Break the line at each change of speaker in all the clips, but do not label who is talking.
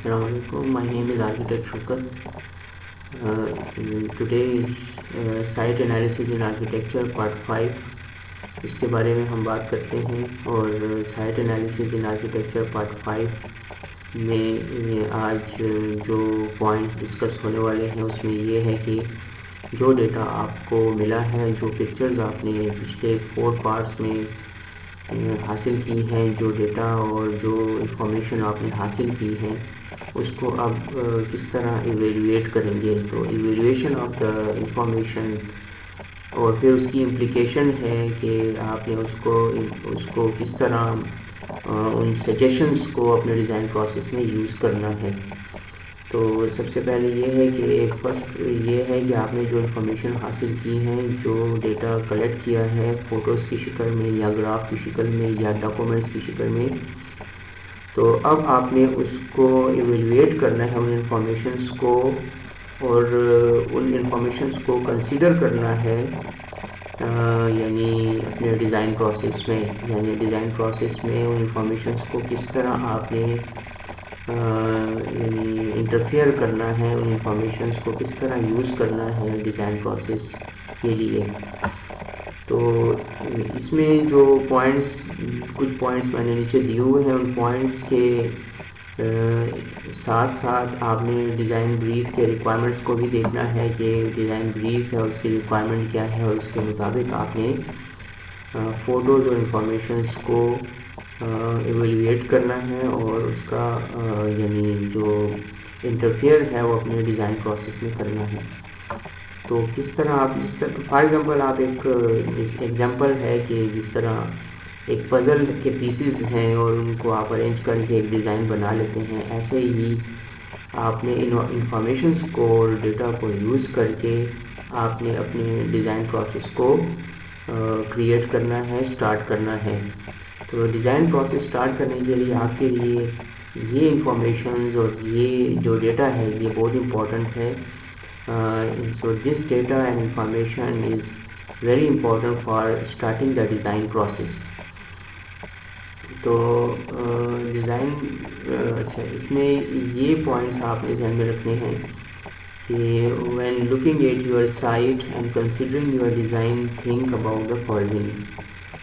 Assalamu alaikum. My name is Architect Shukar. Today is Site Analysis in Architecture Part 5. اس کے بارے میں ہم بات کرتے ہیں اور سائٹ انالیسز ان آرکیٹیکچر پارٹ 5 میں آج جو پوائنٹس ڈسکس ہونے والے ہیں اس میں یہ ہے کہ جو ڈیٹا آپ کو ملا ہے، جو پکچرز آپ نے پچھلے 4 پارٹس میں حاصل کی ہیں، جو ڈیٹا اور جو انفارمیشن آپ نے حاصل کی ہے، اس کو آپ کس طرح ایویلویٹ کریں گے. تو ایویلویشن آف دا انفارمیشن اور پھر اس کی امپلیکیشن ہے کہ آپ نے اس کو کس طرح ان سجیشنز کو اپنے ڈیزائن پروسیس میں یوز کرنا ہے. تو سب سے پہلے یہ ہے کہ فرسٹ یہ ہے کہ آپ نے جو انفارمیشن حاصل کی ہیں، جو ڈیٹا کلیکٹ کیا ہے فوٹوز کی شکل میں یا گراف کی شکل میں یا ڈاکومنٹس کی شکل میں، تو اب آپ نے اس کو ایویلویٹ کرنا ہے، ان انفارمیشنز کو، اور ان انفارمیشنز کو کنسیڈر کرنا ہے یعنی اپنے ڈیزائن پروسیس میں. ڈیزائن پروسیس میں ان انفارمیشنز کو کس طرح آپ نے یعنی انٹرفیئر کرنا ہے، ان انفارمیشنز کو کس طرح یوز کرنا ہے ڈیزائن پروسیس کے لیے. تو اس میں جو کچھ پوائنٹس میں نے نیچے دیے ہوئے ہیں، ان پوائنٹس کے ساتھ ساتھ آپ نے ڈیزائن بریف کے ریکوائرمنٹس کو بھی دیکھنا ہے کہ ڈیزائن بریف ہے، اس کی ریکوائرمنٹ کیا ہے، اور اس کے مطابق آپ نے فوٹوز اور انفارمیشنز کو ایویلویٹ کرنا ہے اور اس کا یعنی جو انٹرفیئر ہے وہ اپنے ڈیزائن پروسیس میں کرنا ہے. تو کس طرح آپ فار ایگزامپل آپ ایک ایگزامپل ہے کہ جس طرح ایک پزل کے پیسز ہیں اور ان کو آپ ارینج کر کے ایک ڈیزائن بنا لیتے ہیں، ایسے ہی آپ نے انفارمیشنز کو اور ڈیٹا کو یوز کر کے آپ نے اپنے ڈیزائن پروسیس کو کریٹ کرنا ہے، اسٹارٹ کرنا ہے. تو ڈیزائن پروسیس اسٹارٹ کرنے کے لیے آپ کے لیے یہ انفارمیشنز اور یہ جو ڈیٹا ہے یہ بہت امپورٹنٹ ہے. So this data and information is very important for starting the design process. تو ڈیزائن اچھا اس میں یہ پوائنٹس آپ نے ذہن میں رکھنے ہیں کہ when looking at your site and considering your design, think about the following.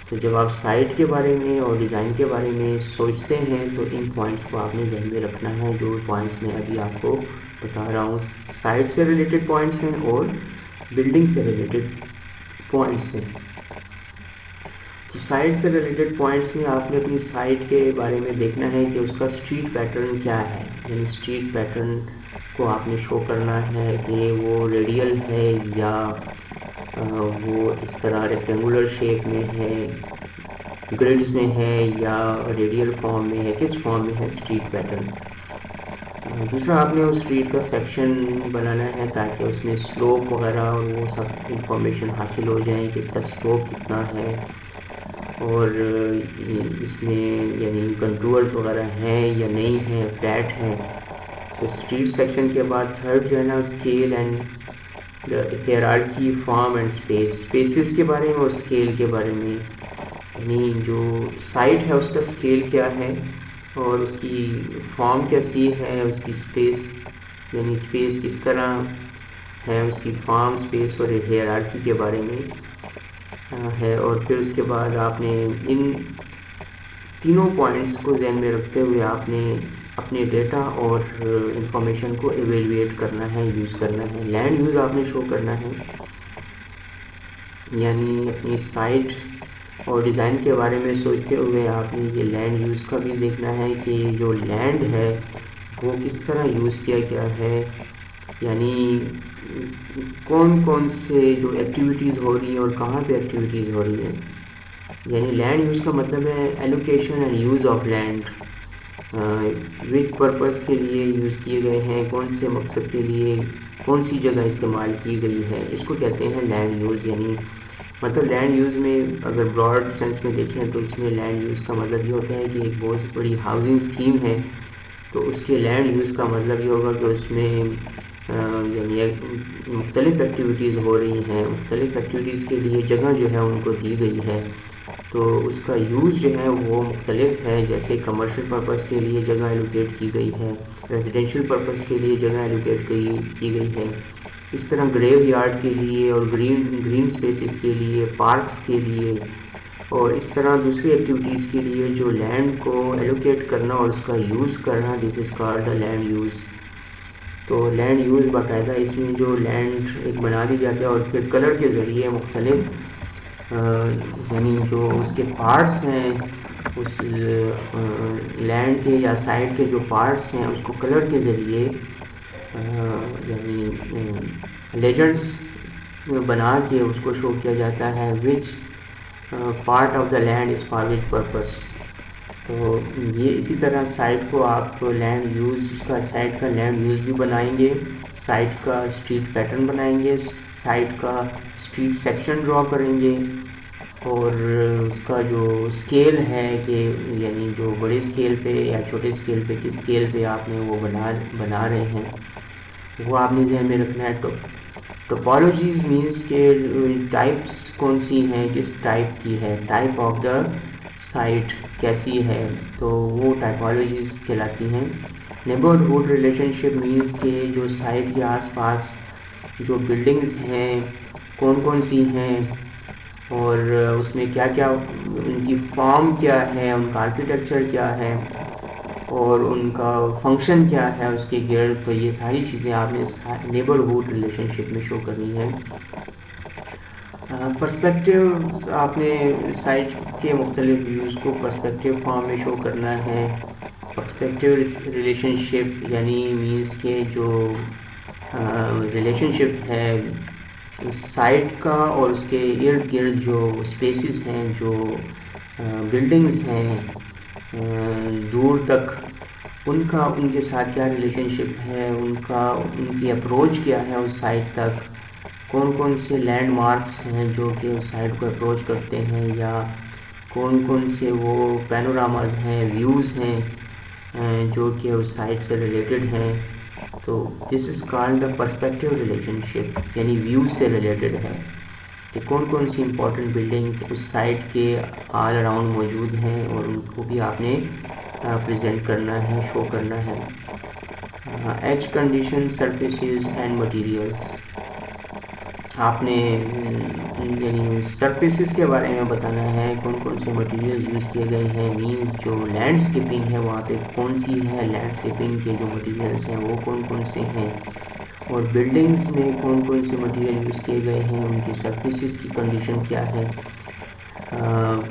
تو جب آپ سائٹ کے بارے میں اور ڈیزائن کے بارے میں سوچتے ہیں تو ان پوائنٹس کو آپ نے ذہن میں رکھنا ہے، جو پوائنٹس میں ابھی آپ کو بتا رہا ہوں. سائٹ سے ریلیٹڈ پوائنٹس ہیں اور بلڈنگ سے ریلیٹڈ پوائنٹس ہیں. تو سائٹ سے ریلیٹڈ پوائنٹس میں آپ نے اپنی سائٹ کے بارے میں دیکھنا ہے کہ اس کا اسٹریٹ پیٹرن کیا ہے. یعنی اسٹریٹ پیٹرن کو آپ نے شو کرنا ہے کہ وہ ریڈیل ہے یا وہ اس طرح ریکٹینگولر شیپ میں ہے، گریڈز میں ہے، یا ریڈیل فارم میں ہے، کس فارم میں ہے اسٹریٹ پیٹرن. دوسرا آپ نے اس اسٹریٹ کا سیکشن بنانا ہے تاکہ اس میں سلوپ وغیرہ اور وہ سب انفارمیشن حاصل ہو جائیں کہ اس کا سلوپ کتنا ہے اور اس میں یعنی کنٹورز وغیرہ ہیں یا نہیں ہیں، فلیٹ ہیں. تو اسٹریٹ سیکشن کے بعد تھرڈ جو ہے نا scale and hierarchy, form and spaces کے بارے میں اور اسکیل کے بارے میں. یعنی جو سائٹ ہے اس کا اسکیل کیا ہے اور اس کی فارم کیسی ہے، اس کی اسپیس یعنی اسپیس کس طرح ہے، اس کی فارم، اسپیس اور ہیرارکی کے بارے میں ہے. اور پھر اس کے بعد آپ نے ان تینوں پوائنٹس کو ذہن میں رکھتے ہوئے آپ نے اپنے ڈیٹا اور انفارمیشن کو ایویلویٹ کرنا ہے، یوز کرنا ہے. لینڈ یوز آپ نے شو کرنا ہے، یعنی اپنی سائٹ اور ڈیزائن کے بارے میں سوچتے ہوئے آپ نے یہ لینڈ یوز کا بھی دیکھنا ہے کہ جو لینڈ ہے وہ کس طرح یوز کیا گیا ہے، یعنی کون کون سے جو ایکٹیویٹیز ہو رہی ہیں اور کہاں پہ ایکٹیویٹیز ہو رہی ہیں. یعنی لینڈ یوز کا مطلب ہے allocation and use of land, which purpose کے لیے یوز کیے گئے ہیں، کون سے مقصد کے لیے کون سی جگہ استعمال کی گئی ہے، اس کو کہتے ہیں لینڈ یوز. یعنی مطلب لینڈ یوز میں اگر براڈ سینس میں دیکھیں تو اس میں لینڈ یوز کا مطلب یہ ہوتا ہے کہ ایک بہت بڑی ہاؤسنگ اسکیم ہے تو اس کے لینڈ یوز کا مطلب یہ ہوگا کہ اس میں یعنی مختلف ایکٹیویٹیز ہو رہی ہیں، مختلف ایکٹیویٹیز کے لیے جگہ جو ہے ان کو دی گئی ہے تو اس کا یوز جو ہے وہ مختلف ہے. جیسے کمرشل پرپز کے لیے جگہ ایلوکیٹ کی گئی ہے ریزیڈینشیل پرپز کے لیے جگہ ایلوکیٹ کی گئی ہے. اس طرح گریو یارڈ کے لیے اور گرین اسپیسز کے لیے، پارکس کے لیے، اور اس طرح دوسری ایکٹیویٹیز کے لیے جو لینڈ کو ایلوکیٹ کرنا اور اس کا یوز کرنا، this is called the land use. تو لینڈ یوز باقاعدہ اس میں جو لینڈ ایک بنا دی جاتا ہے اور پھر کلر کے ذریعے مختلف یعنی جو اس کے پارٹس ہیں، اس لینڈ کے یا سائٹ کے جو پارٹس ہیں اس کو کلر کے ذریعے یعنی لیجنڈس بنا کے اس کو شو کیا جاتا ہے which part of the land is for which purpose. تو یہ اسی طرح سائٹ کو آپ لینڈ یوز کا، سائٹ کا لینڈ یوز بھی بنائیں گے، سائٹ کا اسٹریٹ پیٹرن بنائیں گے، سائٹ کا اسٹریٹ سیکشن ڈرا کریں گے، اور اس کا جو اسکیل ہے کہ یعنی جو بڑے اسکیل پہ یا چھوٹے اسکیل پہ کس اسکیل پہ آپ نے وہ بنا رہے ہیں وہ آپ نے ذہن میں رکھنا ہے. ٹوپالوجیز مینس کہ ٹائپس کون سی ہیں، کس ٹائپ کی ہے، ٹائپ آف دا سائٹ کیسی ہے، تو وہ ٹائپالوجیز کہلاتی ہیں. نیبرہڈ ریلیشن شپ مینس کہ جو سائٹ کے آس پاس جو بلڈنگز ہیں کون کون سی ہیں اور اس میں کیا کیا ان کی فارم کیا ہے، ان کا آرکیٹیکچر کیا ہے اور ان کا فنکشن کیا ہے اس کے گرد. تو یہ ساری چیزیں آپ نے نیبرہڈ ریلیشن شپ میں شو کرنی ہے. پرسپیکٹیوز آپ نے سائٹ کے مختلف ویوز کو پرسپیکٹیو فارم میں شو کرنا ہے. پرسپیکٹیو ریلیشن شپ یعنی مینس کہ جو ریلیشن شپ ہے سائٹ کا اور اس کے ارد گرد جو اسپیسیز ہیں، جو بلڈنگز ہیں دور تک، ان کا ان کے ساتھ کیا ریلیشن شپ ہے، ان کی اپروچ کیا ہے اس سائٹ تک، کون کون سے لینڈ مارکس ہیں جو کہ اس سائٹ کو اپروچ کرتے ہیں، یا کون کون سے وہ پینوراماز ہیں، ویوز ہیں جو کہ اس سائٹ سے ریلیٹڈ ہیں. تو this is called the perspective relationship, یعنی ویوز سے ریلیٹڈ ہے کہ کون کون سی امپورٹنٹ بلڈنگز اس سائٹ کے آل اراؤنڈ موجود ہیں اور ان کو بھی آپ نے پریزنٹ کرنا ہے، شو کرنا ہے. Edge condition, surfaces and materials, آپ نے یعنی سرفیسز کے بارے میں بتانا ہے، کون کون سے مٹیریلز یوز کیے گئے ہیں، مینس جو لینڈسکیپنگ ہے وہاں پہ کون سی ہے، لینڈسکیپنگ کے جو مٹیریلز ہیں وہ کون کون سے ہیں، اور بلڈنگز میں کون کون سے مٹیریل یوز کیے گئے ہیں، ان کی سرفیسز کی کنڈیشن کیا ہے،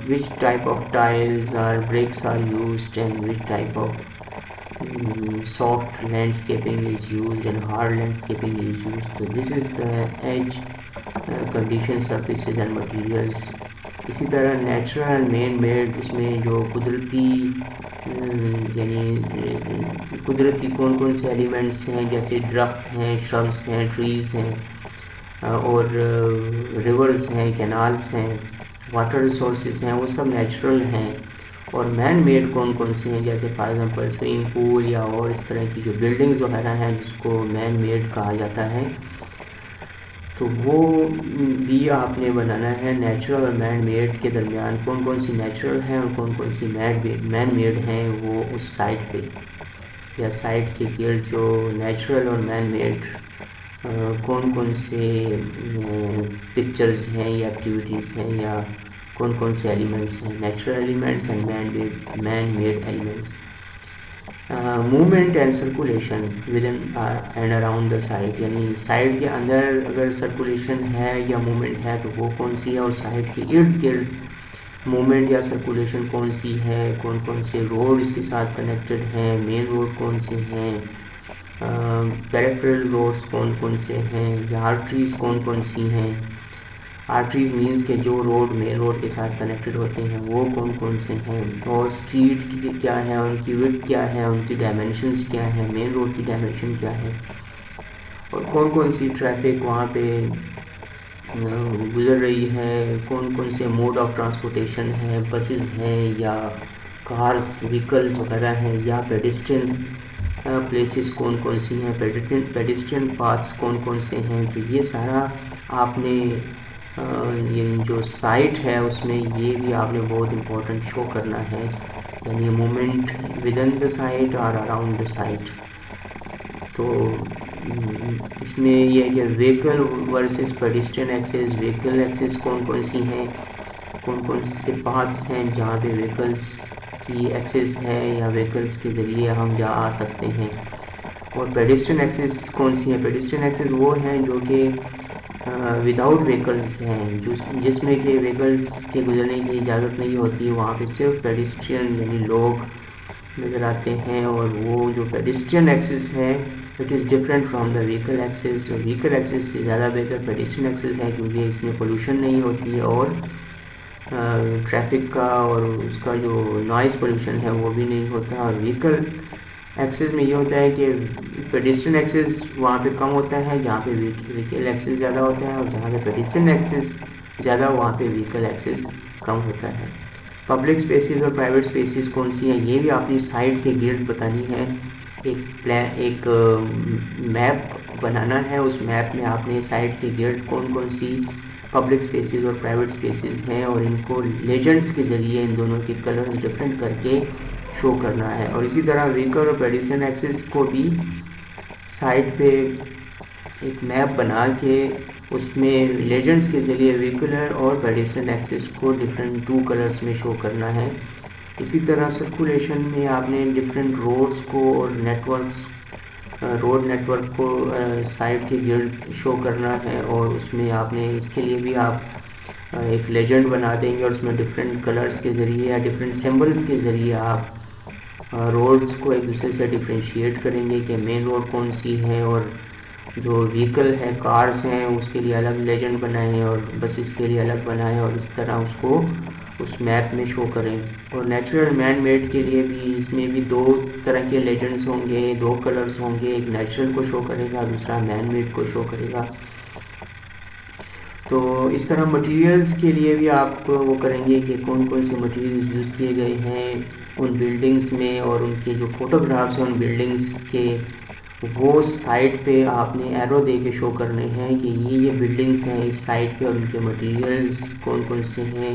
وچ ٹائپ آف ٹائلز اور bricks are used and which type of soft landscaping is used and hard landscaping is used. So this is the edge condition, surfaces and materials. اسی طرح natural and man made, اس میں جو قدرتی یعنی قدرتی کون کون سے ایلیمنٹس ہیں، جیسے درخت ہیں، شربس ہیں، ٹریز ہیں، اور ریورز ہیں، کینالس ہیں، واٹر ریسورسز ہیں، وہ سب نیچرل ہیں. اور مین میڈ کون کون سے ہیں، جیسے فار ایگزامپل سوئمنگ پول یا اور اس طرح کی جو بلڈنگز وغیرہ ہیں جس کو مین میڈ کہا جاتا ہے. تو وہ بھی آپ نے بنانا ہے. نیچرل اور مین میڈ کے درمیان کون کون سی نیچرل ہیں اور کون کون سی مین میڈ ہیں، وہ اس سائٹ پہ یا سائٹ کے گرد جو نیچرل اور مین میڈ کون کون سے پکچرز ہیں یا ایکٹیویٹیز ہیں یا کون کون سے ایلیمنٹس ہیں، natural elements and man made elements. Movement and circulation with in and around the site, یعنی سائٹ کے اندر اگر سرکولیشن ہے یا موومنٹ ہے تو وہ کون سی ہے، اور سائٹ کے ارد گرد موومنٹ یا سرکولیشن کون سی ہے، کون کون سے روڈ اس کے ساتھ کنیکٹڈ ہیں، مین روڈ کون سے ہیں، پیریفرل روڈز کون کون سے ہیں، یا آرٹریز کون کون سی ہیں. آرٹریز مینس کہ جو روڈ مین روڈ کے ساتھ کنیکٹڈ ہوتے ہیں وہ کون کون سے ہیں، اور اسٹریٹ کی کیا ہے، ان کی وڈتھ کیا ہے، ان کی ڈائمینشنز کیا ہے، مین روڈ کی ڈائمینشن کیا ہے، اور کون کون سی ٹریفک وہاں پہ گزر رہی ہے، کون کون سے موڈ آف ٹرانسپورٹیشن ہیں، بسز ہیں یا کارز وہیکلز وغیرہ ہیں، یا پیڈسٹرین پلیسز کون کون سی ہیں، پیڈسٹرین پاتھس کون کون سے ہیں. تو یہ سارا آپ نے یہ جو سائٹ ہے اس میں یہ بھی آپ نے بہت امپورٹنٹ شو کرنا ہے، یعنی movement with in the site اور اراؤنڈ دا سائٹ. تو اس میں یہ ہے کہ vehicle versus pedestrian access. Vehicle access کون کون سی ہیں, کون کون سے پاتھس ہیں جہاں پہ ویکلس کی ایکسیس ہے یا ویکلس کے ذریعے ہم جا آ سکتے ہیں. اور پیڈسٹرین ایکسیس کون سی ہیں؟ پیڈسٹرین ایکسیس وہ ہیں جو کہ وداؤٹ ویکلس ہیں, جس میں کہ ویکلس کے گزرنے کی اجازت نہیں ہوتی. وہاں پہ صرف پیڈسٹرین یعنی لوگ نظر آتے ہیں. اور وہ جو پیڈسٹرین ایکسس ہے it is different from the vehicle access. Vehicle access سے زیادہ بہتر پیڈسٹرین ایکسس ہے کیونکہ اس میں پولوشن نہیں ہوتی ہے اور ٹریفک کا اور اس کا جو نوائز پولوشن ہے وہ بھی نہیں ہوتا. اور ویکل ایکسس میں یہ ہوتا ہے کہ پیڈسٹرین ایکسس وہاں پہ کم ہوتا ہے جہاں پہ ویکل ایکسس زیادہ ہوتا ہے, اور جہاں پہ پیڈسٹرین ایکسس زیادہ وہاں پہ ویکل ایکسس کم ہوتا ہے. پبلک اسپیسیز اور پرائیویٹ اسپیسیز کون سی ہیں یہ بھی اپنی سائٹ کے گرد بتانی ہے. ایک میپ بنانا ہے, اس میپ میں آپ نے سائٹ کے گرد کون کون سی پبلک اسپیسیز اور پرائیویٹ اسپیسیز ہیں اور ان کو لیجنڈس کے ذریعے ان دونوں کے کلرز ڈفرینٹ کر کے شو کرنا ہے. اور اسی طرح ویکل اور پیڈسٹرین ایکسس کو بھی سائٹ پہ ایک میپ بنا کے اس میں لیجنڈس کے ذریعے ویکولر اور پیڈسٹرین ایکسس کو ڈفرینٹ 2 کلرز میں شو کرنا ہے. اسی طرح سرکولیشن میں آپ نے ڈفرینٹ روڈس کو اور روڈ نیٹورک کو سائٹ کے گرد شو کرنا ہے. اور اس میں آپ نے اس کے لیے بھی آپ ایک لیجنڈ بنا دیں گے اور اس میں ڈفرینٹ کلرز کے ذریعے یا ڈفرینٹ سمبلس کے ذریعے آپ روڈس کو ایک دوسرے سے ڈفرینشیٹ کریں گے کہ مین روڈ کون سی ہے, اور جو ویکل ہے کارز ہیں اس کے لیے الگ لیجنڈ بنائیں اور بسز کے لیے الگ بنائیں اور اس طرح اس کو اس میپ میں شو کریں. اور نیچرل مین میڈ کے لیے بھی اس میں بھی 2 طرح کے لیجنڈس ہوں گے, 2 کلرز ہوں گے, ایک نیچرل کو شو کرے گا دوسرا مین میڈ کو شو کرے گا. تو اس طرح مٹیریلز کے لیے بھی آپ وہ کریں گے کہ کون کون سے مٹیریلز یوز کیے گئے ہیں ان بلڈنگز میں, اور ان کے جو فوٹوگرافس ہیں ان بلڈنگز کے وہ سائٹ پہ آپ نے ایرو دے کے شو کرنے ہیں کہ یہ بلڈنگز ہیں اس سائٹ پہ اور ان کے مٹیریلز کون کون سے ہیں.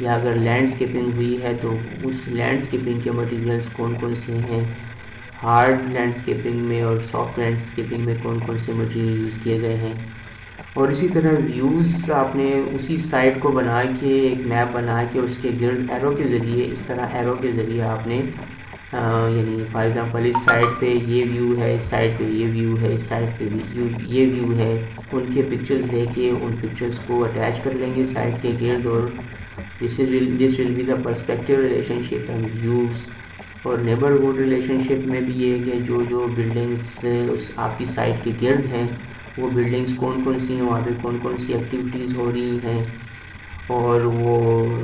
یا اگر لینڈسکیپنگ ہوئی ہے تو اس لینڈسکیپنگ کے مٹیریلز کون کون سے ہیں, ہارڈ لینڈسکیپنگ میں اور سافٹ لینڈسکیپنگ میں کون کون سے مٹیریل یوز کیے گئے ہیں. اور اسی طرح ویوز آپ نے اسی سائٹ کو بنا کے ایک میپ بنا کے اس کے گرد ایرو کے ذریعے اس طرح ایرو کے ذریعے آپ نے یعنی فار ایگزامپل اس سائٹ پہ یہ ویو ہے, اس سائٹ پہ یہ ویو ہے, اس سائٹ پہ یہ ویو ہے, ان کے پکچرز لے کے ان پکچرز کو اٹیچ کر لیں گے سائٹ کے گرد. اور this will be the perspective relationship and views. اور نیبرہڈ ریلیشن شپ میں بھی یہ کہ جو بلڈنگس اس آپ کی سائٹ کے گرد ہیں وہ بلڈنگس کون کون سی ہیں, وہاں پہ کون کون سی ایکٹیویٹیز ہو رہی ہیں, اور وہ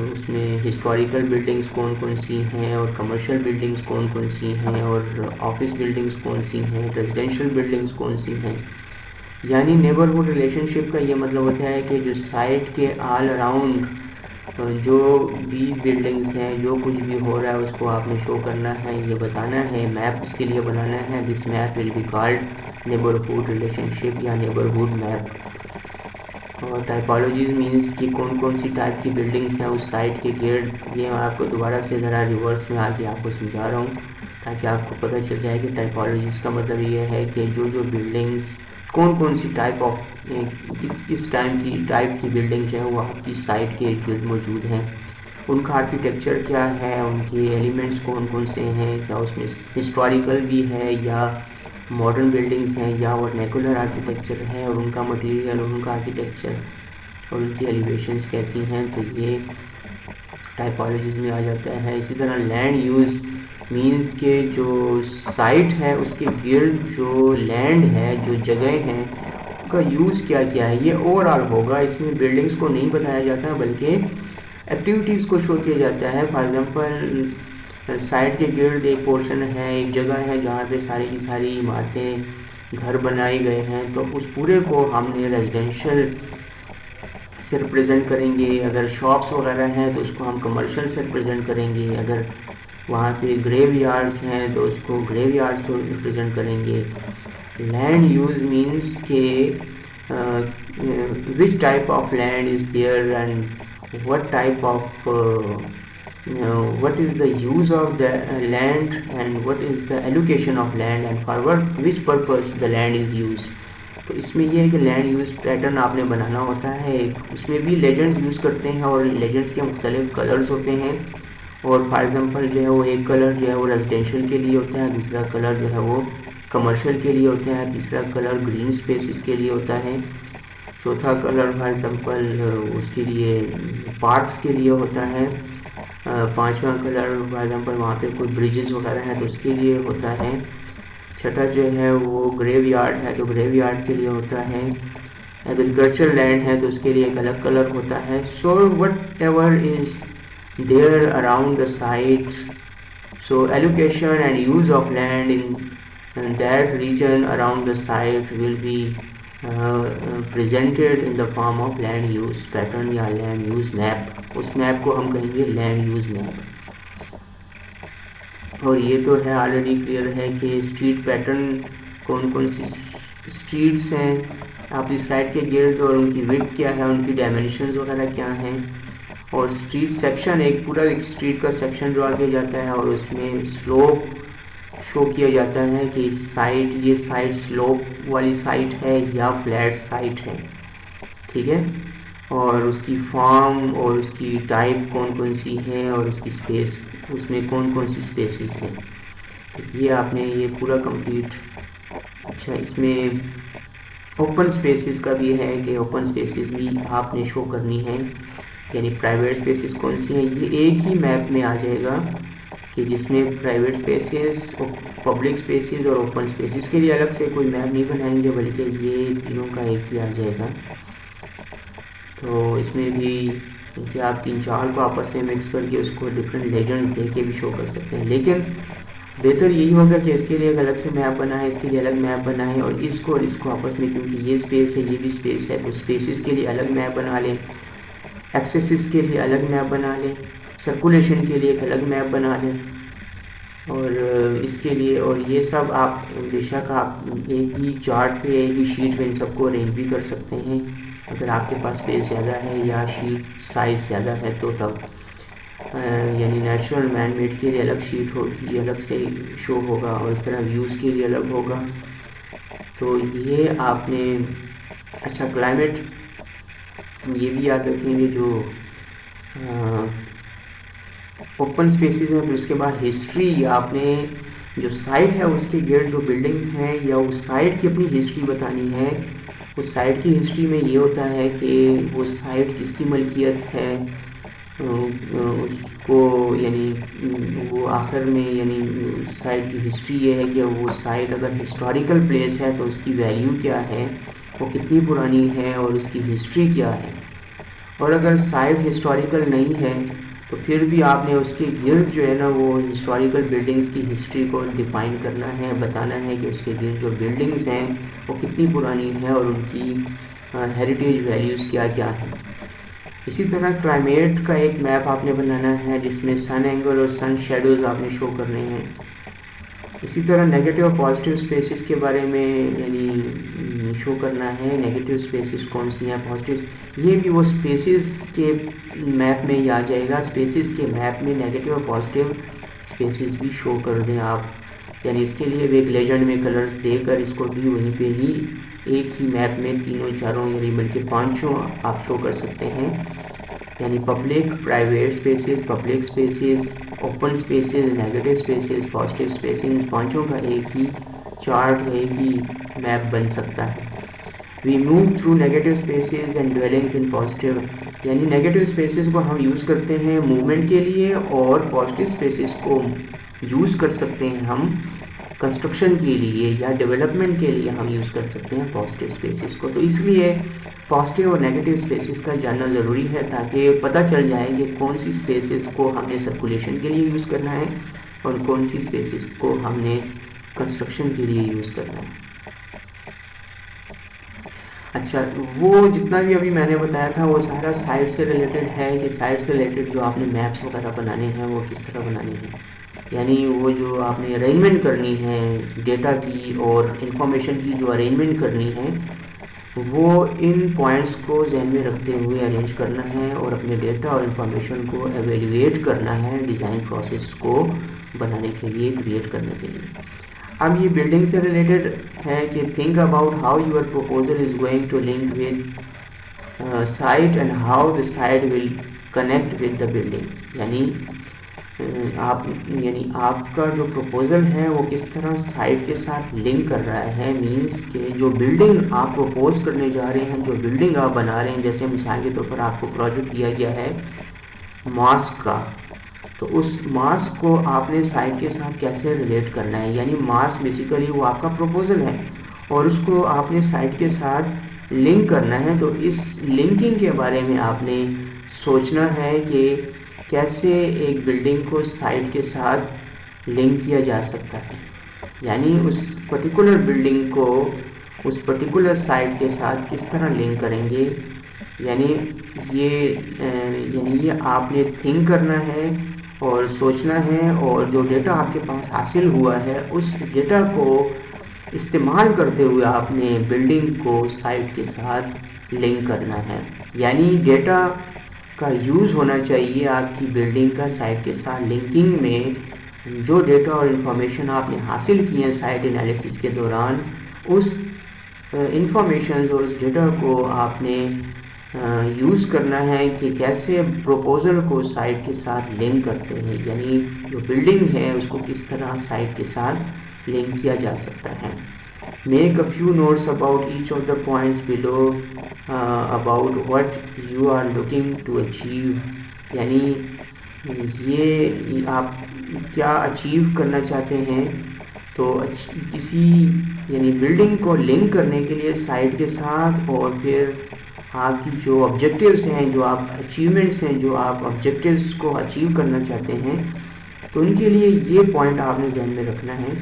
اس میں ہسٹوریکل بلڈنگس کون کون سی ہیں, اور کمرشل بلڈنگس کون کون سی ہیں, اور آفس بلڈنگس کون سی ہیں, ریزیڈینشیل بلڈنگس کون سی ہیں. یعنی نیبرہڈ ریلیشن شپ کا یہ مطلب ہوتا ہے کہ جو سائٹ کے آل اراؤنڈ جو بھی بلڈنگس ہیں جو کچھ بھی ہو رہا ہے اس کو آپ نے شو کرنا ہے, یہ بتانا ہے, میپ اس کے لیے بنانا ہے. This map will be called neighbourhood relationship یا نیبرہڈ میپ. اور ٹائپالوجیز مینس کہ کون کون سی ٹائپ کی بلڈنگس ہیں اس سائٹ کے گرد. یہ میں آپ کو دوبارہ سے ذرا ریورس میں آ کے آپ کو سمجھا رہا ہوں تاکہ آپ کو پتہ چل جائے کہ ٹائپالوجیز کا مطلب یہ ہے کہ جو بلڈنگس کون کون سی ٹائپ آف کس ٹائپ کی بلڈنگ ہے وہ آپ کی سائٹ کے گرد موجود ہیں, ان کا آرکیٹیکچر کیا ہے, ان کے ایلیمنٹس کون کون سے ہیں, کیا اس میں ہسٹوریکل بھی ہے یا ماڈرن بلڈنگس ہیں یا ورنیکولر آرکیٹیکچر ہے, اور ان کا مٹیریل اور ان کا آرکیٹیکچر اور ان کی ایلیویشنس کیسی ہیں. تو یہ ٹائپالوجیز میں آ جاتا ہے. اسی طرح لینڈ یوز مینس کہ جو سائٹ ہے اس کے گرد جو لینڈ ہے جو جگہیں ہیں ان کا یوز کیا ہے یہ اوور آل ہوگا. اس میں بلڈنگس کو نہیں بتایا جاتا بلکہ ایکٹیویٹیز کو شو کیا جاتا ہے. فار ایگزامپل سائٹ کے گرد ایک پورشن ہے, ایک جگہ ہے جہاں پہ ساری کی ساری عمارتیں گھر بنائے گئے ہیں, تو اس پورے کو ہم نے ریزیڈینشیل سے ریپرزینٹ کریں گے. اگر شاپس وغیرہ ہیں تو اس کو ہم کمرشل سے ریپرزینٹ کریں گے. اگر وہاں پہ گریو یارڈس ہیں تو اس کو گریو یارڈ سے ریپرزینٹ کریں گے. لینڈ یوز مینس کہ which type of land is there and what type of what is the use of the land and what is the allocation of land and for which purpose the land is used. تو اس میں یہ ہے کہ land use pattern آپ نے بنانا ہوتا ہے. اس میں بھی لیجنڈز یوز کرتے ہیں اور لیجنڈز کے مختلف کلرز ہوتے ہیں. اور فار ایگزامپل جو ہے وہ ایک کلر جو ہے وہ ریزیڈینشیل کے لیے ہوتا ہے, دوسرا کلر جو ہے وہ کمرشل کے لیے ہوتا ہے, تیسرا کلر گرین اسپیسز کے لیے ہوتا ہے, چوتھا کلر فار ایگزامپل اس کے لیے پارکس کے لیے ہوتا ہے, پانچواں کلر فار ایگزامپل وہاں پہ کوئی بریجز وغیرہ ہیں تو اس کے لیے ہوتا ہے, چھٹا جو ہے وہ گریو یارڈ ہے تو گریو یارڈ کے لیے ہوتا ہے, ایگریکلچر لینڈ ہے تو اس کے لیے ایک الگ کلر ہوتا ہے. So what ever is there around the site, so allocation and use of land in that region around the site will be presented in the form of land use pattern یا land use map. اس map کو ہم کہیں گے land use map. اور یہ تو ہے already clear ہے کہ اسٹریٹ پیٹرن کون کون سی اسٹریٹس ہیں آپ کی سائٹ کے گرد اور ان کی وڈتھ کیا ہے, ان کی ڈائمینشنز وغیرہ کیا ہیں, اور اسٹریٹ سیکشن ایک پورا ایک اسٹریٹ کا سیکشن ڈرا کیا جاتا ہے اور اس میں سلوپ شو کیا جاتا ہے کہ یہ سائٹ سلوپ والی سائٹ ہے یا فلیٹ سائٹ ہے, ٹھیک ہے, اور اس کی فارم اور اس کی ٹائپ کون کون سی ہے اور اس کی اسپیس اس میں کون کون سی اسپیسز ہیں, یہ آپ نے یہ پورا کمپلیٹ. اچھا, اس میں اوپن اسپیسز کا بھی ہے کہ اوپن اسپیسز بھی آپ نے شو کرنی ہے, یعنی پرائیویٹ اسپیسز کون سی ہیں. یہ ایک ہی میپ میں آ جائے گا کہ جس میں پرائیویٹ اسپیسز, پبلک اسپیسز اور اوپن اسپیسز کے لیے الگ سے کوئی میپ نہیں بنائیں گے بلکہ یہ تینوں کا ایک ہی آ جائے گا. تو اس میں بھی کہ آپ 3-4 کو آپس میں مکس کر کے اس کو ڈفرینٹ لیجنڈز دے کے بھی شو کر سکتے ہیں, لیکن بہتر یہی ہوگا کہ اس کے لیے ایک الگ سے میپ بنائیں, اس کے لیے الگ میپ بنائیں, اور اس کو آپس میں, کیونکہ یہ اسپیس ہے یہ بھی اسپیس ہے, تو اسپیسز کے لیے الگ میپ بنا لیں, ایکسیسز کے لیے الگ میپ بنا لیں, سرکولیشن کے لیے ایک الگ میپ بنا لیں, اور اس کے لیے اور یہ سب آپ بے شک آپ ایک ہی چارٹ پہ ایک ہی شیٹ پہ ان سب کو ارینج بھی کر سکتے ہیں اگر آپ کے پاس اسپیس زیادہ ہے یا شیٹ سائز زیادہ ہے تو تب, یعنی نیچرل مین میڈ کے لیے الگ شیٹ ہوگی, الگ سے شو ہوگا, اور اس طرح ویوز کے لیے الگ ہوگا. تو یہ آپ نے اچھا کلائمیٹ یہ بھی یاد رکھیں گے, جو اوپن اسپیسیز ہیں, پھر اس کے بعد ہسٹری, آپ نے جو سائٹ ہے اس کے گرد جو بلڈنگز ہیں یا اس سائٹ کی اپنی ہسٹری بتانی ہے. اس سائٹ کی ہسٹری میں یہ ہوتا ہے کہ وہ سائٹ کس کی ملکیت ہے, اس کو یعنی وہ آخر میں یعنی سائٹ کی ہسٹری یہ ہے کہ وہ سائٹ اگر ہسٹوریکل پلیس ہے تو اس کی ویلیو کیا ہے, وہ کتنی پرانی ہے اور اس کی ہسٹری کیا ہے. اور اگر سائٹ ہسٹوریکل نہیں ہے تو پھر بھی آپ نے اس کے گرد جو ہے نا وہ ہسٹوریکل بلڈنگز کی ہسٹری کو ڈیفائن کرنا ہے, بتانا ہے کہ اس کے گرد جو بلڈنگز ہیں وہ کتنی پرانی ہیں اور ان کی ہیریٹیج ویلیوز کیا کیا ہیں. اسی طرح کلائمیٹ کا ایک میپ آپ نے بنانا ہے جس میں سن اینگل اور سن شیڈوز آپ نے شو کرنے ہیں. اسی طرح نیگیٹو اور پازیٹیو اسپیسز کے بارے میں یعنی شو کرنا ہے, نیگیٹو اسپیسز کون سی ہیں, پازیٹیو, یہ بھی وہ اسپیسز کے میپ میں ہی آ جائے گا. اسپیسز کے میپ میں نیگیٹو اور پازیٹیو اسپیسز بھی شو کر دیں آپ, یعنی اس کے لیے بھی ایک لیجنڈ میں کلرز دے کر اس کو بھی وہیں پہ ہی ایک ہی میپ میں تینوں چاروں یعنی بلکہ 5 آپ شو کر سکتے ہیں, یعنی public, private spaces, public spaces, open spaces, negative spaces, positive spaces, 5 کا ایک ہی چارٹ, ایک ہی میپ بن سکتا ہے. We move through negative spaces and dwellings in positive, یعنی نیگیٹو اسپیسز کو ہم یوز کرتے ہیں موومنٹ کے لیے اور پازیٹیو اسپیسز کو یوز کر سکتے ہیں ہم کنسٹرکشن کے لیے یا ڈیولپمنٹ کے لیے ہم یوز کر سکتے ہیں پازیٹیو اسپیسز کو. تو اس لیے پازیٹیو اور نیگیٹو اسپیسز کا جاننا ضروری ہے تاکہ پتہ چل جائے کہ کون سی اسپیسز کو ہم نے سرکولیشن کے لیے یوز کرنا ہے اور کون سی اسپیسز کو ہم نے کنسٹرکشن کے لیے یوز کرنا ہے. اچھا, وہ جتنا بھی ابھی میں نے بتایا تھا وہ سارا سائٹ سے ریلیٹڈ ہے کہ سائٹ سے ریلیٹڈ جو آپ نے میپس وغیرہ بنانے ہیں وہ کس طرح بنانے ہیں, یعنی وہ جو آپ نے ارینجمنٹ کرنی ہے ڈیٹا کی اور انفارمیشن کی جو ارینجمنٹ کرنی ہے وہ ان پوائنٹس کو ذہن میں رکھتے ہوئے ارینج کرنا ہے اور اپنے ڈیٹا اور انفارمیشن کو ایویلیویٹ کرنا ہے ڈیزائن پروسیس کو بنانے کے لیے، کریٹ کرنے کے لیے۔ اب یہ بلڈنگ سے ریلیٹڈ ہے کہ think about how your proposal is going to link with site and how the site will connect with the building, یعنی آپ کا جو پروپوزل ہے وہ کس طرح سائٹ کے ساتھ لنک کر رہا ہے، مینس کہ جو بلڈنگ آپ پروپوز کرنے جا رہے ہیں، جو بلڈنگ آپ بنا رہے ہیں، جیسے مثال کے طور پر آپ کو پروجیکٹ دیا گیا ہے ماسک کا، تو اس ماسک کو آپ نے سائٹ کے ساتھ کیسے ریلیٹ کرنا ہے، یعنی ماسک بیسیکلی وہ آپ کا پروپوزل ہے اور اس کو آپ نے سائٹ کے ساتھ لنک کرنا ہے۔ تو اس لنکنگ کے بارے میں آپ نے سوچنا ہے کہ کیسے ایک بلڈنگ کو سائٹ کے ساتھ لنک کیا جا سکتا ہے، یعنی اس پرٹیکولر بلڈنگ کو اس پرٹیکولر سائٹ کے ساتھ کس طرح لنک کریں گے، یعنی یہ آپ نے تھنک کرنا ہے اور سوچنا ہے، اور جو ڈیٹا آپ کے پاس حاصل ہوا ہے اس ڈیٹا کو استعمال کرتے ہوئے آپ نے بلڈنگ کو سائٹ کے ساتھ لنک کرنا ہے، یعنی ڈیٹا کا یوز ہونا چاہیے آپ کی بلڈنگ کا سائٹ کے ساتھ لنکنگ میں۔ جو ڈیٹا اور انفارمیشن آپ نے حاصل کی ہیں سائٹ انالیسس کے دوران، اس انفارمیشن اور اس ڈیٹا کو آپ نے یوز کرنا ہے کہ کیسے پروپوزل کو سائٹ کے ساتھ لنک کرتے ہیں، یعنی جو بلڈنگ ہے اس کو کس طرح سائٹ کے ساتھ لنک کیا جا سکتا ہے۔ Make a few notes about each of the points below about what you are looking to achieve، یعنی یہ آپ کیا اچیو کرنا چاہتے ہیں۔ تو کسی یعنی بلڈنگ کو لنک کرنے کے لیے سائٹ کے ساتھ، اور پھر آپ کی جو آبجیکٹیوز ہیں، جو آپ اچیومنٹس ہیں، جو آپ آبجیکٹیوز کو اچیو کرنا چاہتے ہیں، تو ان کے لیے یہ پوائنٹ آپ نے ذہن میں رکھنا ہے۔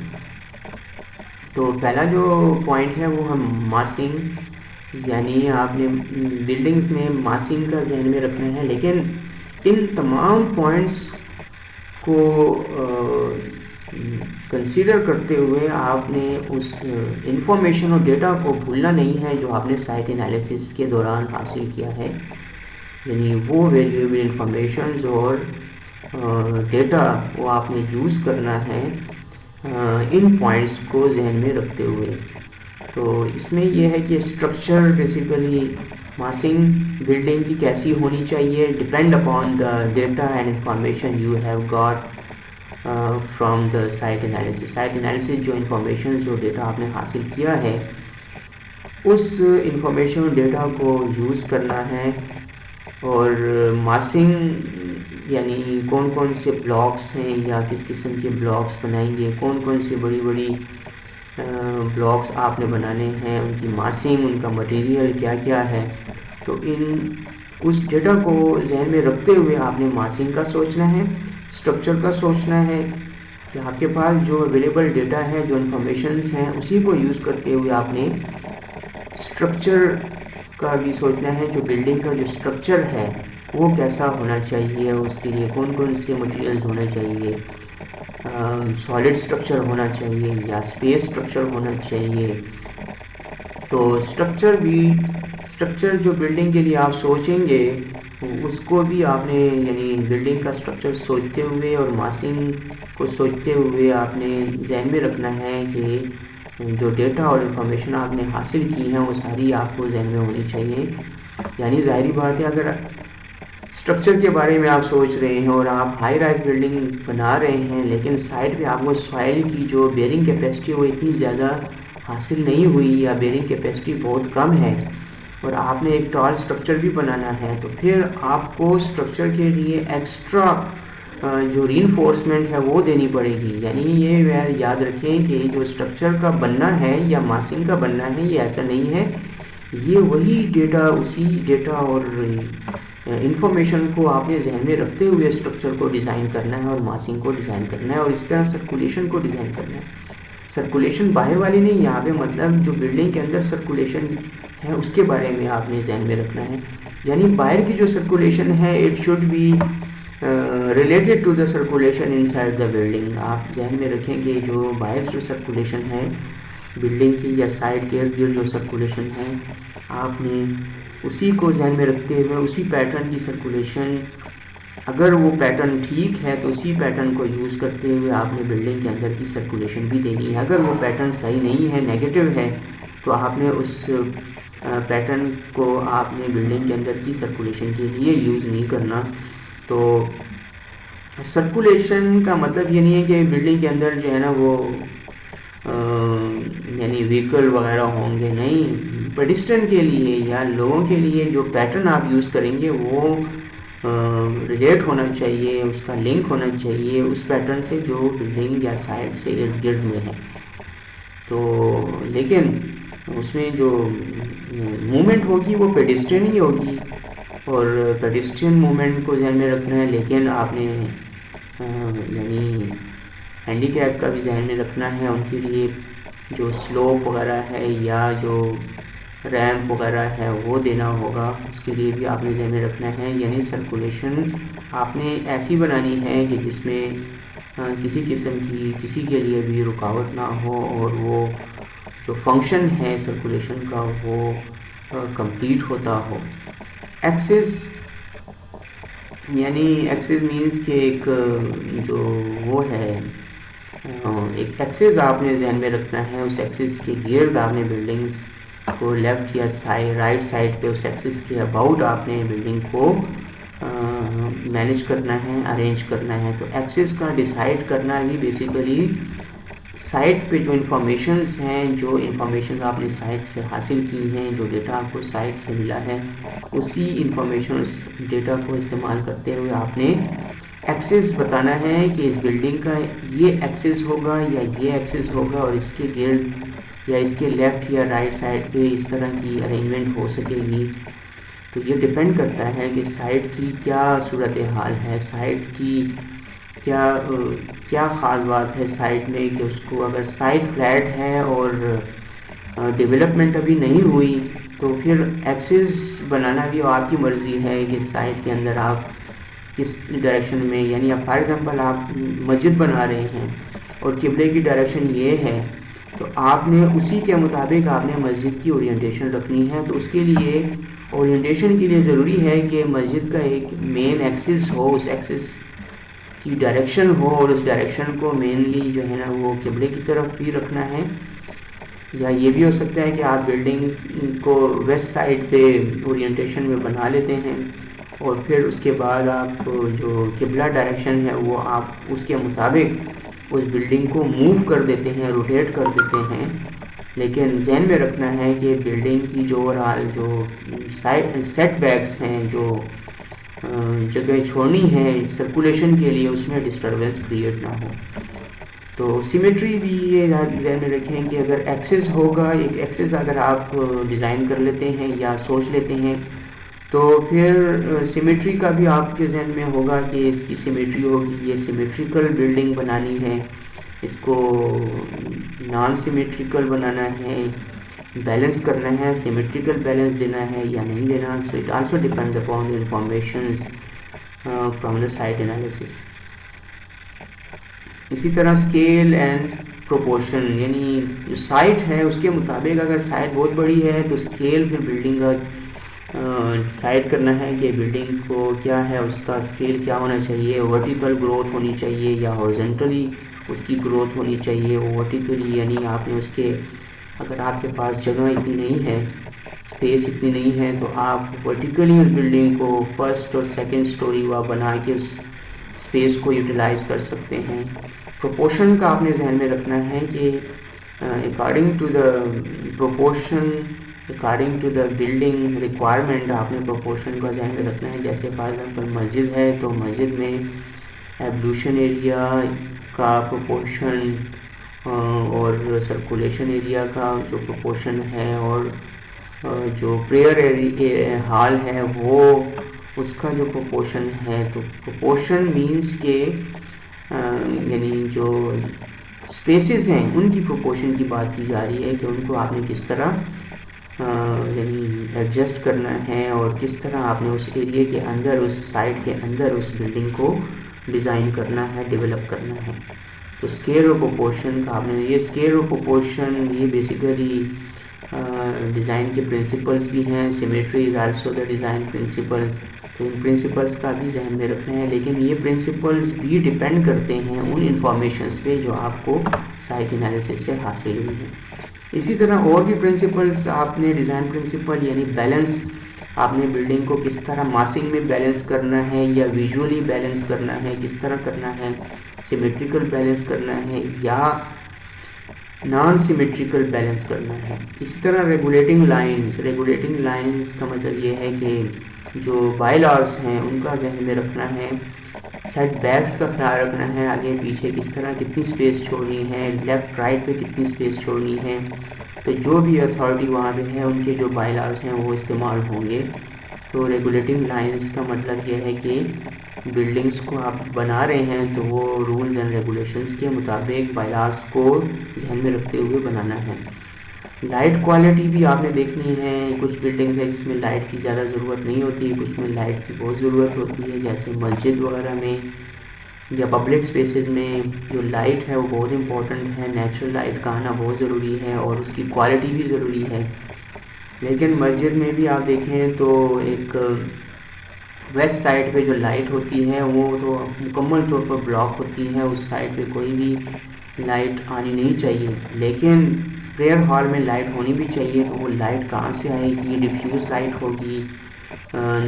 تو پہلا جو پوائنٹ ہے وہ ہم ماسنگ، یعنی آپ نے بلڈنگز میں ماسنگ کا ذہن میں رکھنا ہے، لیکن ان تمام پوائنٹس کو کنسیڈر کرتے ہوئے آپ نے اس انفارمیشن اور ڈیٹا کو بھولنا نہیں ہے جو آپ نے سائٹ انالیسس کے دوران حاصل کیا ہے، یعنی وہ ویلیویبل انفارمیشنز اور ڈیٹا وہ آپ نے یوز کرنا ہے ان پوائنٹس کو ذہن میں رکھتے ہوئے۔ تو اس میں یہ ہے کہ اسٹرکچر بیسیکلی ماسنگ بلڈنگ کی کیسی ہونی چاہیے، depend upon the data and information you have got from the site analysis. Site analysis جو انفارمیشن جو ڈیٹا آپ نے حاصل کیا ہے، اس انفارمیشن اور ڈیٹا کو یوز کرنا ہے۔ اور ماسنگ یعنی کون کون سے بلاکس ہیں یا کس قسم کے بلاکس بنائیں گے، کون کون سی بڑی بڑی بلاکس آپ نے بنانے ہیں، ان کی ماسنگ، ان کا مٹیریل کیا کیا ہے۔ تو اس ڈیٹا کو ذہن میں رکھتے ہوئے آپ نے ماسنگ کا سوچنا ہے، اسٹرکچر کا سوچنا ہے کہ آپ کے پاس جو اویلیبل ڈیٹا ہے، جو انفارمیشنز ہیں، اسی کو یوز کرتے ہوئے آپ نے اسٹرکچر کا بھی سوچنا ہے۔ جو بلڈنگ کا جو اسٹرکچر ہے وہ کیسا ہونا چاہیے، اس کے لیے کون کون سے مٹیریلز ہونے چاہیے، سالڈ اسٹرکچر ہونا چاہیے یا اسپیس اسٹرکچر ہونا چاہیے۔ تو اسٹرکچر جو بلڈنگ کے لیے آپ سوچیں گے اس کو بھی آپ نے یعنی بلڈنگ کا اسٹرکچر سوچتے ہوئے اور ماسنگ کو سوچتے ہوئے آپ نے ذہن میں رکھنا ہے کہ جو ڈیٹا اور انفارمیشن آپ نے حاصل کی ہیں وہ ساری آپ کو ذہن میں ہونی چاہیے۔ یعنی ظاہری بات ہے، اگر اسٹرکچر کے بارے میں آپ سوچ رہے ہیں اور آپ ہائی رائز بلڈنگ بنا رہے ہیں، لیکن سائٹ پہ آپ کو سوائل کی جو بیئرنگ کیپیسٹی وہ اتنی زیادہ حاصل نہیں ہوئی یا بیئرنگ کیپیسٹی بہت کم ہے، اور آپ نے ایک ٹال اسٹرکچر بھی بنانا ہے، تو پھر آپ کو اسٹرکچر کے لیے ایکسٹرا جو ری انفورسمنٹ ہے وہ دینی پڑے گی۔ یعنی یہ یاد رکھیں کہ جو اسٹرکچر کا بننا ہے یا ماسنگ کا بننا ہے یہ ایسا نہیں ہے، یہ وہی ڈیٹا، اسی ڈیٹا اور انفارمیشن کو آپ نے ذہن میں رکھتے ہوئے اسٹرکچر کو ڈیزائن کرنا ہے اور ماسنگ کو ڈیزائن کرنا ہے، اور اس طرح سرکولیشن کو ڈیزائن کرنا ہے۔ سرکولیشن باہر والی نہیں، یہاں پہ مطلب جو بلڈنگ کے اندر سرکولیشن ہے اس کے بارے میں آپ نے ذہن میں رکھنا ہے، یعنی باہر کی جو سرکولیشن ہے it should be related to the circulation inside the building. آپ ذہن میں رکھیں کہ جو باہر جو سرکولیشن ہے بلڈنگ کی یا سائڈ کے ارد گرد جو سرکولیشن ہے آپ نے اسی کو ذہن میں رکھتے ہوئے اسی پیٹرن کی سرکولیشن، اگر وہ پیٹرن ٹھیک ہے تو اسی پیٹرن کو یوز کرتے ہوئے آپ نے بلڈنگ کے اندر کی سرکولیشن بھی دینی ہے. اگر وہ پیٹرن صحیح نہیں ہے، نیگیٹو ہے، تو آپ نے اس پیٹرن کو آپ نے بلڈنگ کے اندر کی سرکولیشن کے لیے یوز نہیں کرنا. تو سرکولیشن کا مطلب یہ نہیں ہے کہ بلڈنگ کے اندر جو ہے نا وہ یعنی وہیکل وغیرہ ہوں گے، نہیں، پیڈسٹرن کے لیے یا لوگوں کے لیے جو پیٹرن آپ یوز کریں گے وہ ریلیٹ ہونا چاہیے، اس کا لنک ہونا چاہیے اس پیٹرن سے جو بلڈنگ یا سائڈ سے ارد گرد میں ہے. تو لیکن اس میں جو موومنٹ ہوگی وہ پیڈسٹرین ہی ہوگی، اور پیڈسٹرین موومنٹ کو ذہن میں رکھنا ہے. لیکن آپ نے یعنی ہینڈی کیپ کا بھی ذہن میں رکھنا ہے، ان کے لیے جو سلوپ وغیرہ ہے یا جو ریمپ وغیرہ ہے وہ دینا ہوگا، اس کے لیے بھی آپ نے ذہن میں رکھنا ہے. یعنی سرکولیشن آپ نے ایسی بنانی ہے کہ جس میں کسی قسم کی کسی کے لیے بھی رکاوٹ نہ ہو، اور وہ جو فنکشن ہے سرکولیشن کا وہ کمپلیٹ ہوتا ہو. ایکسس یعنی ایکسس مینس کہ ایک جو وہ ہے ایک ایکسس آپ نے ذہن میں رکھنا ہے. اس ایکسس کے گرد آپ نے بلڈنگس کو لیفٹ یا رائٹ سائڈ پہ اس ایکسس کے اباؤٹ آپ نے بلڈنگ کو مینیج کرنا ہے، ارینج کرنا ہے. تو ایکسس کا ڈیسائیڈ کرنا بھی بیسیکلی سائٹ پہ جو انفارمیشنز ہیں، جو انفارمیشن آپ نے سائٹ سے حاصل کی ہیں، جو ڈیٹا آپ کو سائٹ سے ملا ہے، اسی انفارمیشن ڈیٹا کو استعمال کرتے ہوئے آپ نے ایکسس بتانا ہے کہ اس بلڈنگ کا یہ ایکسس ہوگا یا یہ ایکسس ہوگا، اور اس کے گرد یا اس کے لیفٹ یا رائٹ سائڈ پہ اس طرح کی ارینجمنٹ ہو سکے گی. تو یہ ڈپینڈ کرتا ہے کہ سائٹ کی کیا صورتحال ہے، سائٹ کی کیا خاص بات ہے سائٹ میں، کہ اس کو اگر سائٹ فلیٹ ہے اور ڈیولپمنٹ ابھی نہیں ہوئی تو پھر ایکسس بنانا بھی آپ کی مرضی ہے کہ سائٹ کے اندر آپ کس ڈائریکشن میں، یعنی اب فار ایگزامپل آپ مسجد بنا رہے ہیں اور قبلے کی ڈائریکشن یہ ہے، تو آپ نے اسی کے مطابق آپ نے مسجد کی اورینٹیشن رکھنی ہے. تو اس کے لیے اورینٹیشن کے لیے ضروری ہے کہ مسجد کا ایک مین ایکسس ہو، اس ایکسس کی ڈائریکشن ہو، اور اس ڈائریکشن کو مینلی جو ہے نا وہ قبلے کی طرف بھی رکھنا ہے. یا یہ بھی ہو سکتا ہے کہ آپ بلڈنگ کو ویسٹ سائڈ پہ اورینٹیشن میں بنا لیتے ہیں، اور پھر اس کے بعد آپ جو قبلہ ڈائریکشن ہے وہ آپ اس کے مطابق اس بلڈنگ کو موو کر دیتے ہیں، روٹیٹ کر دیتے ہیں. لیکن ذہن میں رکھنا ہے کہ بلڈنگ کی جو اوورآل جو سیٹ بیکس ہیں، جو جگہ چھوڑنی ہے سرکولیشن کے لیے، اس میں ڈسٹربنس کریٹ نہ ہو. تو سیمیٹری بھی یہ ذہن میں رکھیں کہ اگر ایکسس ہوگا، ایک ایکسس اگر آپ ڈیزائن کر لیتے ہیں یا سوچ لیتے ہیں، تو پھر سیمیٹری کا بھی آپ کے ذہن میں ہوگا کہ اس کی سیمیٹری ہوگی، یہ سیمیٹریکل بلڈنگ بنانی ہے، اس کو نان سیمیٹریکل بنانا ہے، بیلنس کرنا ہے، سیمیٹریکل بیلنس دینا ہے یا نہیں دینا. So it also depends upon the informations from the site analysis. اسی طرح اسکیل اینڈ پروپورشن، یعنی جو سائٹ ہے اس کے مطابق اگر سائٹ بہت بڑی ہے تو اسکیل پھر بلڈنگ کا ڈیسائیڈ کرنا ہے کہ بلڈنگ کو کیا ہے، اس کا اسکیل کیا ہونا چاہیے، ورٹیکل گروتھ ہونی چاہیے یا ہارزنٹلی اس کی گروتھ ہونی چاہیے. ورٹیکلی یعنی آپ نے اس کے اگر آپ کے پاس جگہ اتنی نہیں ہے، اسپیس اتنی نہیں ہے، تو آپ ورٹیکلی اس بلڈنگ کو فرسٹ اور سیکنڈ سٹوری ہوا بنا کے اس اسپیس کو یوٹیلائز کر سکتے ہیں. پروپورشن کا آپ نے ذہن میں رکھنا ہے کہ according to the proportion, according to the building requirement آپ نے پروپورشن کا ذہن میں رکھنا ہے. جیسے فار ایگزامپل مسجد ہے تو مسجد میں ایبلوشن ایریا کا پروپورشن اور سرکولیشن ایریا کا جو پروپورشن ہے، اور جو پریئر ہال ہے وہ اس کا جو پروپورشن ہے. تو پروپورشن مینس کہ یعنی جو اسپیسز ہیں ان کی پروپورشن کی بات کی جا رہی ہے کہ ان کو آپ نے کس طرح یعنی ایڈجسٹ کرنا ہے، اور کس طرح آپ نے اس ایریے کے اندر، اس سائٹ کے اندر اس بلڈنگ کو ڈیزائن کرنا ہے، ڈیولپ کرنا ہے. تو اسکیل اور پروپورشن کا آپ نے یہ اسکیل اور پروپورشن یہ بیسیکلی ڈیزائن کے پرنسپلس بھی ہیں. Symmetry is also the design principle. تو ان پرنسپلس کا بھی ذہن میں رکھنا ہے, لیکن یہ پرنسپلس بھی ڈپینڈ کرتے ہیں ان انفارمیشنس پہ جو آپ کو سائٹ انالیسس سے حاصل ہوئی ہے. اسی طرح اور بھی پرنسپلس آپ نے ڈیزائن پرنسپل یعنی بیلنس, آپ نے بلڈنگ کو کس طرح ماسنگ میں بیلنس کرنا ہے یا ویژولی بیلنس کرنا ہے, کس طرح کرنا ہے, سیمیٹریکل بیلنس کرنا ہے یا نان سیمیٹریکل بیلنس کرنا ہے. اسی طرح ریگولیٹنگ لائنز کا مطلب یہ ہے کہ جو بائی لاز ہیں ان کا ذہن میں رکھنا ہے, سیٹ بیکس کا خیال رکھنا ہے, آگے پیچھے کس طرح کتنی اسپیس چھوڑنی ہے, لیفٹ رائٹ پہ کتنی اسپیس چھوڑنی ہے. تو جو بھی اتھارٹی وہاں پہ ہے ان کے جو بائی لاز ہیں وہ استعمال ہوں گے. تو ریگولیٹنگ لائنز کا مطلب یہ ہے کہ بلڈنگس کو آپ بنا رہے ہیں تو وہ رولز اینڈ ریگولیشنز کے مطابق بائی لاز کو ذہن میں رکھتے ہوئے بنانا ہے. لائٹ کوالٹی بھی آپ نے دیکھنی ہے. کچھ بلڈنگ ہے جس میں لائٹ کی زیادہ ضرورت نہیں ہوتی, کچھ میں لائٹ کی بہت ضرورت ہوتی ہے, جیسے مسجد وغیرہ میں یا پبلک اسپیسز میں جو لائٹ ہے وہ بہت امپورٹنٹ ہے. نیچرل لائٹ کا آنا بہت ضروری ہے اور اس کی کوالٹی بھی ضروری ہے. لیکن مسجد میں بھی آپ دیکھیں تو ایک ویسٹ سائڈ پہ جو لائٹ ہوتی ہے وہ تو مکمل طور پر بلاک ہوتی ہے, اس سائڈ پہ کوئی بھی لائٹ آنی نہیں چاہیے. لیکن پریئر ہال میں لائٹ ہونی بھی چاہیے. تو وہ لائٹ کہاں سے آئے گی؟ ڈیفیوز لائٹ ہوگی,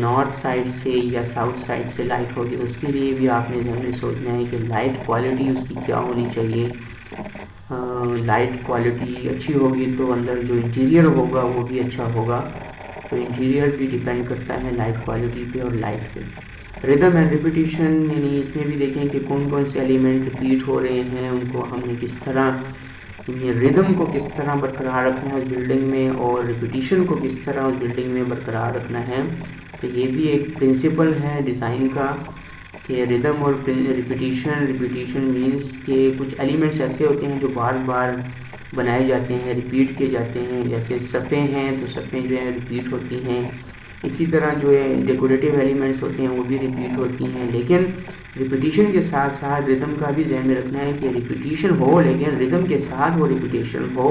نارتھ سائڈ سے یا ساؤتھ سائڈ سے لائٹ ہوگی. اس کے لیے بھی آپ نے ذہن میں سوچنا ہے کہ لائٹ کوالٹی اس کی کیا ہونی چاہیے. لائٹ کوالٹی اچھی ہوگی تو اندر جو انٹیریئر ہوگا وہ بھی اچھا ہوگا. تو انٹیریئر بھی ڈیپینڈ کرتا ہے لائٹ کوالٹی پہ اور لائٹ پہ. ردم اینڈ ریپیٹیشن یعنی اس میں بھی دیکھیں کہ کون کون سے ایلیمنٹ ریپیٹ ہو رہے ہیں, ان کو ہم نے کس طرح ردم کو کس طرح برقرار رکھنا ہے اس بلڈنگ میں, اور ریپیٹیشن کو کس طرح اس بلڈنگ میں برقرار رکھنا ہے. تو یہ بھی ایک پرنسپل ہے ڈیزائن کا کہ ردم اور ریپیٹیشن مینس کہ کچھ ایلیمنٹس ایسے ہوتے ہیں جو بار بار بنائے جاتے ہیں, ریپیٹ کیے جاتے ہیں. جیسے صفیں ہیں تو صفیں جو ہیں ریپیٹ ہوتی ہیں. اسی طرح جو ہے ڈیکوریٹیو ایلیمنٹس ہوتے ہیں وہ بھی ریپیٹ ہوتی ہیں. لیکن ریپیٹیشن کے ساتھ ساتھ ردم کا بھی ذہن میں رکھنا ہے کہ ریپیٹیشن ہو لیکن ردم کے ساتھ وہ ریپیٹیشن ہو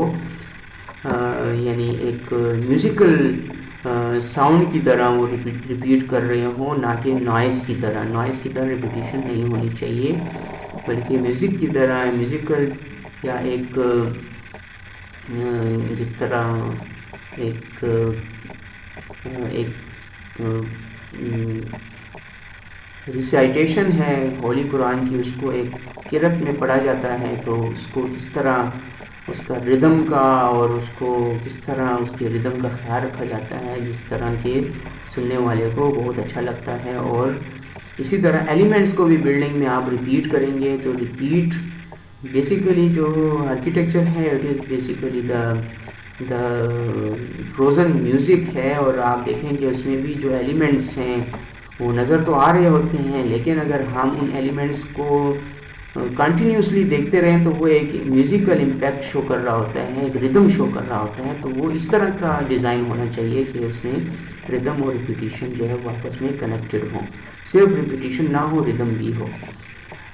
یعنی ایک میوزیکل ساؤنڈ کی طرح وہ ریپیٹ کر رہے ہوں, نہ کہ نوائز کی طرح ریپیٹیشن نہیں ہونی چاہیے, بلکہ میوزک کی طرح میوزیکل یا ایک جس طرح ایک ریسائٹیشن ہے ہولی قرآن کی, اس کو ایک قرأت میں پڑھا جاتا ہے تو اس کو کس طرح اس کا ردم کا اور اس کو کس طرح اس کے ردم کا خیال رکھا جاتا ہے جس طرح کے سننے والے کو بہت اچھا لگتا ہے. اور اسی طرح ایلیمنٹس کو بھی بلڈنگ میں آپ ریپیٹ کریں گے تو ریپیٹ بیسیکلی جو آرکیٹیکچر ہے it is basically the frozen music ہے. اور آپ دیکھیں کہ اس میں بھی جو ایلیمنٹس ہیں وہ نظر تو آ رہے ہوتے ہیں, لیکن اگر ہم ان ایلیمنٹس کو کنٹینیوسلی دیکھتے رہیں تو وہ ایک میوزیکل امپیکٹ شو کر رہا ہوتا ہے, ایک ردم شو کر رہا ہوتا ہے. تو وہ اس طرح کا ڈیزائن ہونا چاہیے کہ اس میں ردم اور ریپیٹیشن جو ہے وہ آپس میں کنیکٹڈ ہوں, صرف ریپیٹیشن نہ ہو ردم بھی ہو.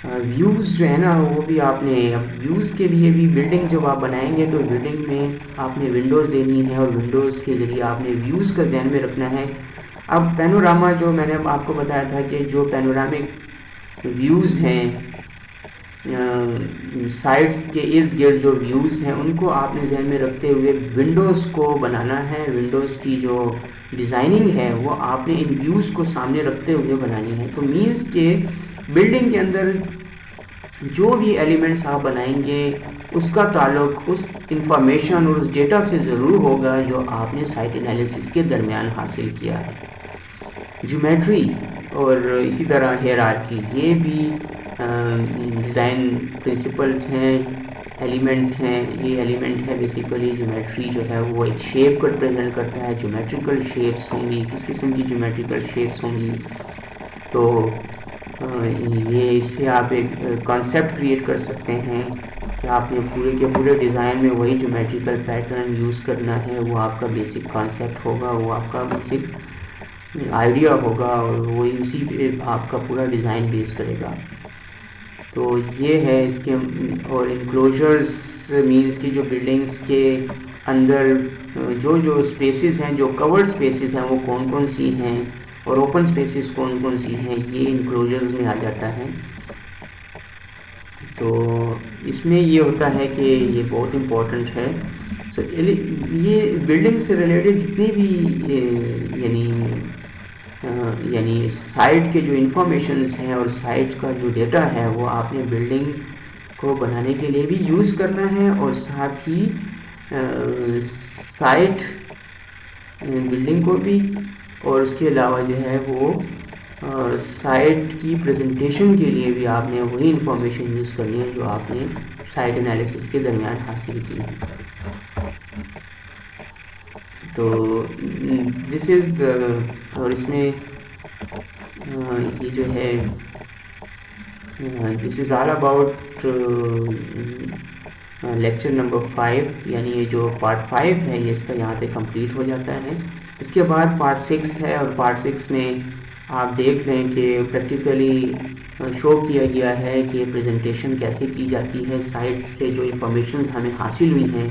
ویوز جو ہے نا وہ بھی آپ نے ویوز کے لیے بھی بلڈنگ جب آپ بنائیں گے تو بلڈنگ میں آپ نے ونڈوز دینی ہے اور ونڈوز کے ذریعے آپ نے ویوز کا ذہن میں رکھنا ہے. اب پینوراما جو میں نے آپ کو بتایا تھا کہ جو پینورامک ویوز ہیں سائڈ کے ارد گرد جو ویوز ہیں ان کو آپ نے ذہن میں رکھتے ہوئے ونڈوز کو بنانا ہے. ونڈوز کی جو ڈیزائننگ ہے وہ آپ نے ان ویوز کو سامنے رکھتے ہوئے بنانی ہے. تو مینس کہ بلڈنگ کے اندر جو بھی ایلیمنٹس آپ بنائیں گے اس کا تعلق اس انفارمیشن اور اس ڈیٹا سے ضرور ہوگا جو آپ نے سائٹ انالیسس کے درمیان حاصل کیا ہے. جیومیٹری اور اسی طرح ہیرارکی یہ بھی ڈیزائن پرنسپلس ہیں, ایلیمنٹس ہیں. یہ ایلیمنٹ ہے بیسیکلی جیومیٹری جو ہے وہ ایک شیپ کو ریپرزینٹ کرتا ہے. جیومیٹریکل شیپس ہوں گی, کس قسم کی جیومیٹریکل شیپس ہوں گی. تو یہ اس سے آپ ایک کانسیپٹ کریٹ کر سکتے ہیں کہ آپ نے پورے کے پورے ڈیزائن میں وہی جیومیٹریکل پیٹرن یوز کرنا ہے. وہ آپ کا بیسک کانسیپٹ ہوگا, وہ آپ کا بیسک آئیڈیا ہوگا اور وہی اسی پہ آپ کا پورا ڈیزائن بیس کرے گا. تو یہ ہے اس کے. اور انکلوجرز مینس کی جو بلڈنگس کے اندر جو اسپیسیز ہیں، جو کورڈ اسپیسیز ہیں وہ کون کون سی ہیں، اور اوپن اسپیسیز کون کون سی ہیں، یہ انکلوجرز میں آ جاتا ہے. تو اس میں یہ ہوتا ہے کہ یہ بہت امپورٹنٹ ہے. یہ بلڈنگ سے ریلیٹڈ جتنے بھی یعنی سائٹ کے جو انفارمیشنز ہیں اور سائٹ کا جو ڈیٹا ہے وہ آپ نے بلڈنگ کو بنانے کے لیے بھی یوز کرنا ہے، اور ساتھ ہی سائٹ بلڈنگ کو بھی، اور اس کے علاوہ جو ہے وہ سائٹ کی پریزنٹیشن کے لیے بھی آپ نے وہی انفارمیشن یوز کرنی ہے جو آپ نے سائٹ انالیسس کے درمیان حاصل کی ہے. تو دس از اور اس میں یہ جو ہے دس از آل اباؤٹ لیکچر نمبر 5، یعنی یہ جو پارٹ 5 ہے یہ اس کا یہاں پہ کمپلیٹ ہو جاتا ہے. اس کے بعد پارٹ 6 ہے، اور پارٹ 6 میں آپ دیکھ لیں کہ پریکٹیکلی شو کیا گیا ہے کہ پریزنٹیشن کیسے کی جاتی ہے، سائٹ سے جو انفارمیشنز ہمیں حاصل ہوئی ہیں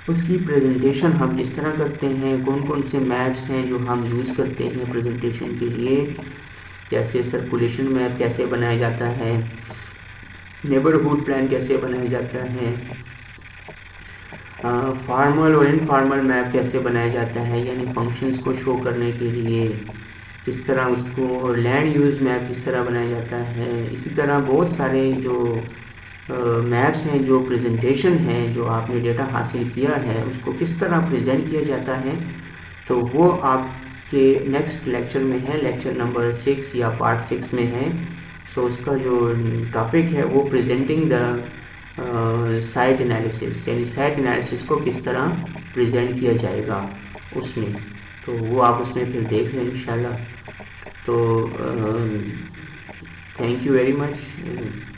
اس کی پریزنٹیشن ہم کس طرح کرتے ہیں، کون کون سے میپس ہیں جو ہم یوز کرتے ہیں پریزنٹیشن کے لیے، جیسے سرکولیشن میپ کیسے بنایا جاتا ہے، نیبرہڈ پلان کیسے بنایا جاتا ہے، فارمل اور انفارمل میپ کیسے بنایا جاتا ہے، یعنی فنکشنز کو شو کرنے کے لیے کس طرح اس کو، اور لینڈ یوز میپ کس طرح بنایا جاتا ہے. اسی طرح بہت سارے جو میپس ہیں، جو پریزنٹیشن ہے، جو آپ نے ڈیٹا حاصل کیا ہے اس کو کس طرح پریزنٹ کیا جاتا ہے، تو وہ آپ کے نیکسٹ لیکچر میں ہے، لیکچر نمبر 6 یا پارٹ 6 میں ہے. سو اس کا جو ٹاپک ہے وہ پریزنٹنگ دا سائٹ انالیسس، یعنی سائٹ انالیسس کو کس طرح پریزنٹ کیا جائے گا اس میں. تو وہ آپ اس میں پھر دیکھ لیں انشاءاللہ. تو تھینک یو ویری مچ.